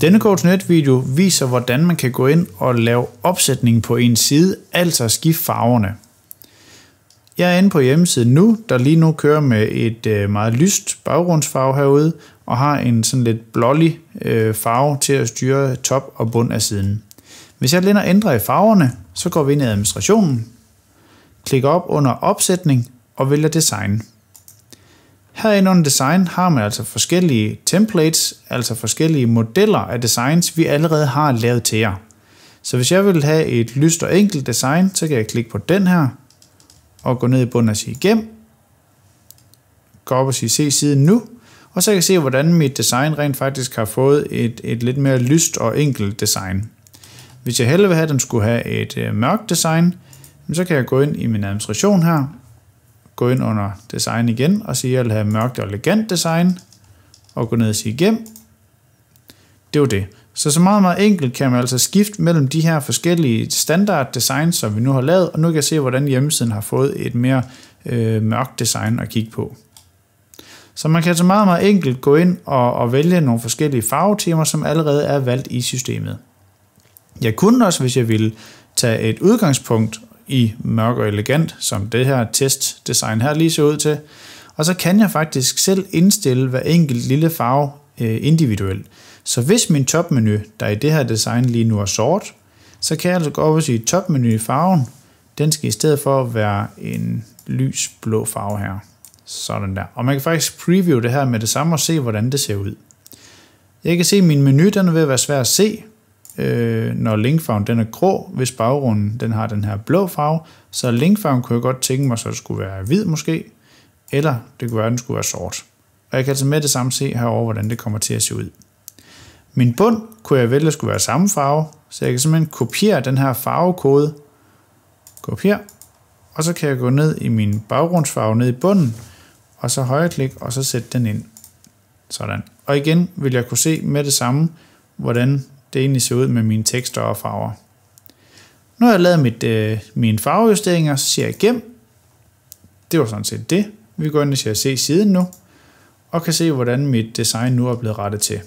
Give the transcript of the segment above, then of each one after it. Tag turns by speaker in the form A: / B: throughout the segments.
A: Denne Coach.net video viser, hvordan man kan gå ind og lave opsætning på en side, altså skifte farverne. Jeg er inde på hjemmesiden nu, der lige nu kører med et meget lyst baggrundsfarve herude, og har en sådan lidt blålig farve til at styre top og bund af siden. Hvis jeg lænder ændrer i farverne, så går vi ind i administrationen, klikker op under opsætning og vælger design. Herinde under design har man altså forskellige templates, altså forskellige modeller af designs, vi allerede har lavet til jer. Så hvis jeg vil have et lyst og enkelt design, så kan jeg klikke på den her, og gå ned i bunden og sige gem. Gå op og sige se siden nu, og så kan jeg se, hvordan mit design rent faktisk har fået et lidt mere lyst og enkelt design. Hvis jeg hellere vil have, at den skulle have et mørkt design, så kan jeg gå ind i min administration her, gå ind under design igen og sige, at jeg vil have mørkt og elegant design, og gå ned og sige gem. Det var det. Så meget enkelt kan man altså skifte mellem de her forskellige standard designs, som vi nu har lavet, og nu kan jeg se, hvordan hjemmesiden har fået et mere mørkt design at kigge på. Så man kan altså meget enkelt gå ind og vælge nogle forskellige farvetemaer, som allerede er valgt i systemet. Jeg kunne også, hvis jeg ville tage et udgangspunkt i mørk og elegant, som det her testdesign her lige ser ud til, og så kan jeg faktisk selv indstille hver enkelt lille farve individuelt. Så hvis min topmenu, der i det her design lige nu er sort, så kan jeg altså gå op og sige topmenu i farven, den skal i stedet for være en lys blå farve her. Sådan der. Og man kan faktisk preview det her med det samme og se, hvordan det ser ud. Jeg kan se, at min menu den er ved at være svær at se, når linkfarven den er grå, hvis baggrunden den har den her blå farve, så linkfarven kunne jeg godt tænke mig, så det skulle være hvid måske, eller det kunne være, at den skulle være sort. Og jeg kan altså med det samme se herover, hvordan det kommer til at se ud. Min bund kunne jeg vælge skulle være samme farve, så jeg kan simpelthen kopiere den her farvekode, kopiere, og så kan jeg gå ned i min baggrundsfarve ned i bunden, og så højreklik, og så sætte den ind. Sådan. Og igen vil jeg kunne se med det samme, hvordan det egentlig ser ud med mine tekster og farver. Nu har jeg lavet mine farvejusteringer, så siger jeg gem. Det var sådan set det. Vi går ind og siger se siden nu, og kan se, hvordan mit design nu er blevet rettet til.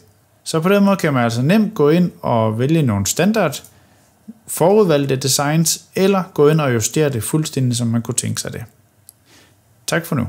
A: Så på den måde kan man altså nemt gå ind og vælge nogle standard forudvalgte designs, eller gå ind og justere det fuldstændig, som man kunne tænke sig det. Tak for nu.